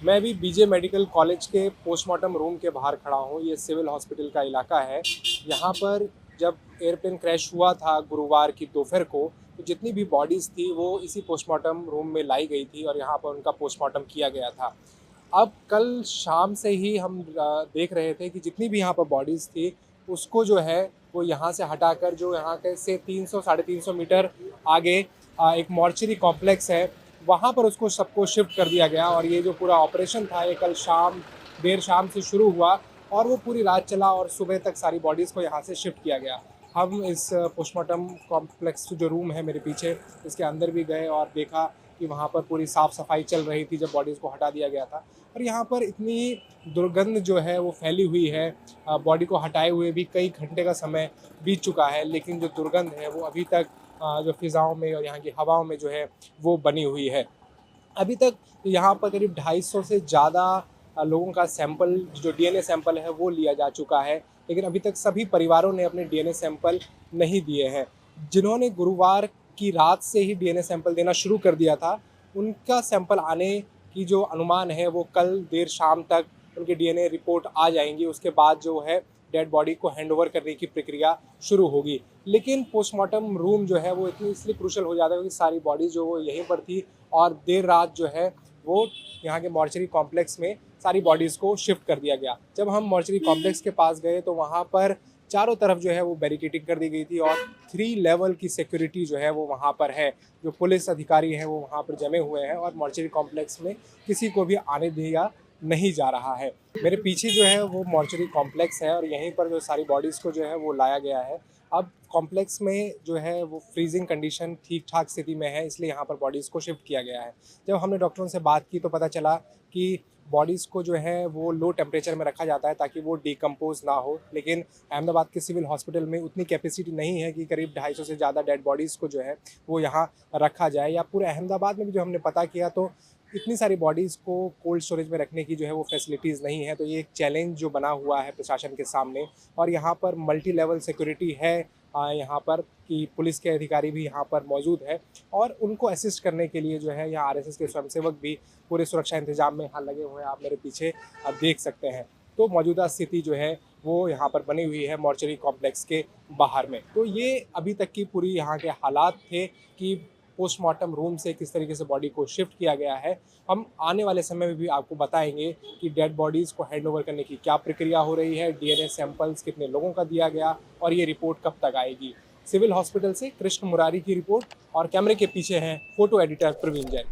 मैं अभी बीजे medical college के पोस्टमार्टम रूम के बाहर खड़ा हूँ। ये सिविल हॉस्पिटल का इलाका है। यहाँ पर जब एयरप्लेन क्रैश हुआ था गुरुवार की दोपहर को, तो जितनी भी बॉडीज़ थी वो इसी पोस्टमार्टम रूम में लाई गई थी और यहाँ पर उनका पोस्टमार्टम किया गया था। अब कल शाम से ही हम देख रहे थे कि जितनी भी यहाँ पर बॉडीज़ थी उसको जो है वो यहाँ से हटाकर जो यहाँ के से 300 साढ़े 300 मीटर आगे एक मॉर्चरी कॉम्प्लेक्स है, वहाँ पर उसको सबको शिफ्ट कर दिया गया। और ये जो पूरा ऑपरेशन था ये कल शाम देर शाम से शुरू हुआ और वो पूरी रात चला और सुबह तक सारी बॉडीज़ को यहाँ से शिफ्ट किया गया। हम इस पोस्टमार्टम कॉम्प्लेक्स जो रूम है मेरे पीछे, इसके अंदर भी गए और देखा कि वहाँ पर पूरी साफ़ सफाई चल रही थी जब बॉडीज़ को हटा दिया गया था। और यहाँ पर इतनी दुर्गंध जो है वो फैली हुई है। बॉडी को हटाए हुए भी कई घंटे का समय बीत चुका है, लेकिन जो दुर्गंध है वो अभी तक जो फ़िज़ाओं में और यहाँ की हवाओं में जो है वो बनी हुई है। अभी तक यहाँ पर करीब 250 से ज़्यादा लोगों का सैंपल जो डीएनए सैंपल है वो लिया जा चुका है, लेकिन अभी तक सभी परिवारों ने अपने डीएनए सैंपल नहीं दिए हैं। जिन्होंने गुरुवार की रात से ही डीएनए सैंपल देना शुरू कर दिया था, उनका सैंपल आने की जो अनुमान है वो कल देर शाम तक उनकी डीएनए रिपोर्ट आ जाएंगी। उसके बाद जो है डेड बॉडी को हैंडओवर करने की प्रक्रिया शुरू होगी। लेकिन पोस्टमार्टम रूम जो है वो इतनी इसलिए क्रूशल हो जाता है क्योंकि सारी बॉडीज़ जो वो यहीं पर थी और देर रात जो है वो यहाँ के मॉर्चरी कॉम्प्लेक्स में सारी बॉडीज़ को शिफ्ट कर दिया गया। जब हम मॉर्चरी कॉम्प्लेक्स के पास गए तो वहाँ पर चारों तरफ जो है वो बैरिकेडिंग कर दी गई थी और 3 लेवल की सिक्योरिटी जो है वो वहाँ पर है। जो पुलिस अधिकारी हैं वो वहाँ पर जमे हुए हैं और मॉर्चरी कॉम्प्लेक्स में किसी को भी आने दिया नहीं जा रहा है। मेरे पीछे जो है वो मॉर्चरी कॉम्प्लेक्स है और यहीं पर जो सारी बॉडीज़ को जो है वो लाया गया है। अब कॉम्प्लेक्स में जो है वो फ्रीजिंग कंडीशन ठीक-ठाक स्थिति में है, इसलिए यहाँ पर बॉडीज़ को शिफ्ट किया गया है। जब हमने डॉक्टरों से बात की तो पता चला कि बॉडीज़ को जो है वो लो टेम्परेचर में रखा जाता है ताकि वो डिकम्पोज़ ना हो, लेकिन अहमदाबाद के सिविल हॉस्पिटल में उतनी कैपेसिटी नहीं है कि करीब 250 से ज़्यादा डेड बॉडीज़ को जो है वो यहाँ रखा जाए। या पूरे अहमदाबाद में भी जो हमने पता किया तो इतनी सारी बॉडीज़ को कोल्ड स्टोरेज में रखने की जो है वो फैसिलिटीज़ नहीं है। तो ये एक चैलेंज जो बना हुआ है प्रशासन के सामने। और यहाँ पर मल्टी लेवल सिक्योरिटी है यहाँ पर कि पुलिस के अधिकारी भी यहाँ पर मौजूद है और उनको असिस्ट करने के लिए जो है यहाँ आरएसएस के स्वयंसेवक भी पूरे सुरक्षा इंतजाम में यहाँ लगे हुए हैं। आप मेरे पीछे आप देख सकते हैं। तो मौजूदा स्थिति जो है वो यहाँ पर बनी हुई है मॉर्चरी कॉम्प्लेक्स के बाहर में। तो ये अभी तक की पूरी यहाँ के हालात थे कि पोस्टमार्टम रूम से किस तरीके से बॉडी को शिफ्ट किया गया है। हम आने वाले समय में भी आपको बताएंगे कि डेड बॉडीज़ को हैंडओवर करने की क्या प्रक्रिया हो रही है, डीएनए सैंपल्स कितने लोगों का दिया गया और ये रिपोर्ट कब तक आएगी। सिविल हॉस्पिटल से कृष्ण मुरारी की रिपोर्ट और कैमरे के पीछे हैं फोटो एडिटर प्रवीण जैन।